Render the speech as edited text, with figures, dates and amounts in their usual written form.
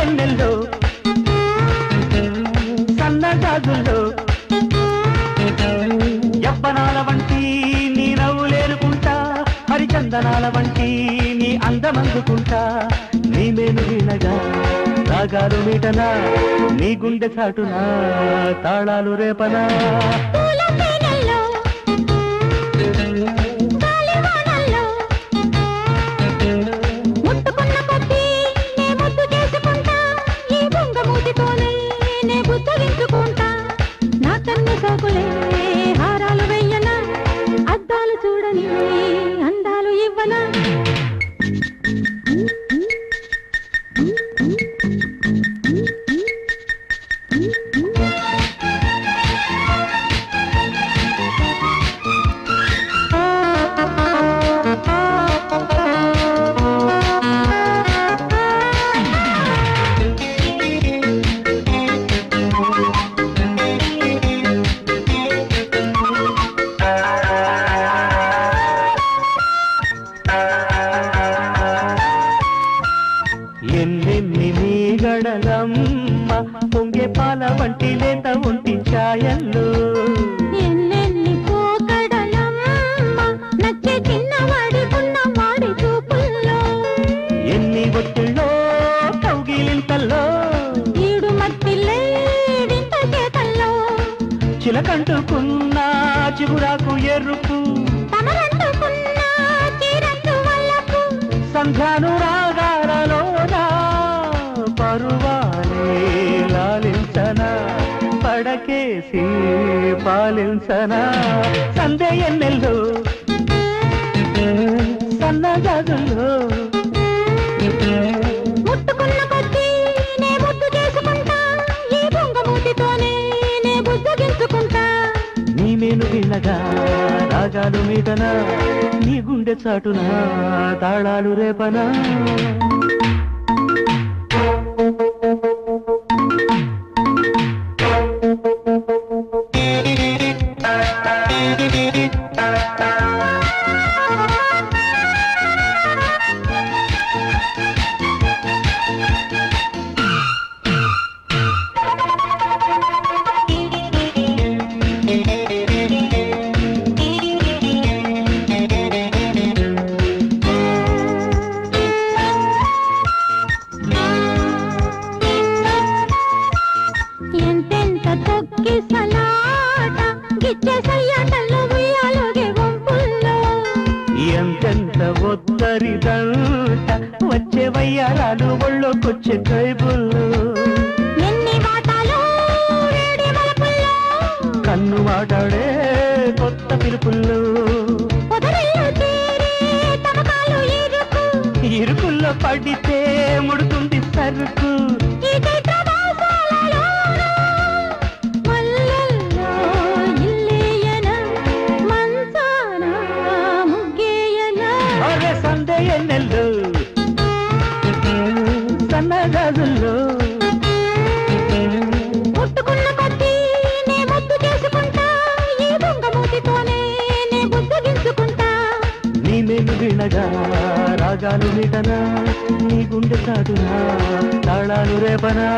ఎన్నెల్లో సన్నగాజుల్లో యవ్వనాల వంటి నీ నవ్వులేరుకుంటా, హరిచందనాల వంటి నీ అందమందుకుంటా. నీ మేలు వినగా రాగాలు మీటనా, నీ గుండె చాటునా తాళాలు రేపనా. హారాలు వెయ్యనా, అద్దాలు చూడని అందాలు ఇవ్వనా. ఎన్నెన్ని నీ గడలమ్మ పొంగే పాల వంటి లేత ఒంటి ఛాయల్లో, ఎన్నెన్ని పోకడలమ్మ నచ్చే చిన్నవాడి ఉన్నవాడి చూపుల్లో, ఎన్ని ఒత్తిళ్ళో కౌగిలింతల్లో ఈడు మత్తిల్లే వింత చేతల్లో, చిలకంటుకున్న చిగురాకు ఎరుపు తమరంటుకున్న చీరంటు వల్లపు, సంధ్యాను రాగాలలోనా పరువాలే లాలించనా, పడకేసి పాలించనా. సందే ఎన్నెల్లో సన్నగాజుల్లో ముట్టుకున్న కొద్దీ నే ముద్దు చేసుకుంటా, ఈ బొంగమూతితోనే నే బుజ్జగించుకుంటా. నీ మేలు వినగా రాగాలు మీటనా, నీ గుండె చాటునా తాళాలు రేపనా. ఎంతెంత తొక్కిసలాట గిచ్చేసయ్యాటల్లో ఉయ్యాలోగే వంపుల్లో, ఎంతెంత ఒత్తరిదంట వచ్చే వయ్యారాలు ఒళ్ళోకొచ్చే కైబుల్లో, ఎన్ని వాటాలో వేడి మలుపుల్లో, కన్ను మాటాడే కొత్త పిలుపుల్లో, పొదరిల్లు తీరి తమకాలు ఇరుకు, ఇరుకుల్లో పడితే ముడుతుంది సరుకు. ఈ చైత్ర మాసాలలోనూ మల్లెల్లో ఇల్లేయనా, మంచాన ముగ్గేయనా. ఒరే సందే ఎన్నెల్లో సన్నగాజుల్లో ముట్టుకున్న కొద్దీ నే ముద్దు చేసుకుంటా, ఈ బొంగమూతితోనే నే బుజ్జగించుకుంటా. నీ మేలు వినగా రాగాలు మీటనా, నీ గుండె చాటునా తాళాలు రేపనా.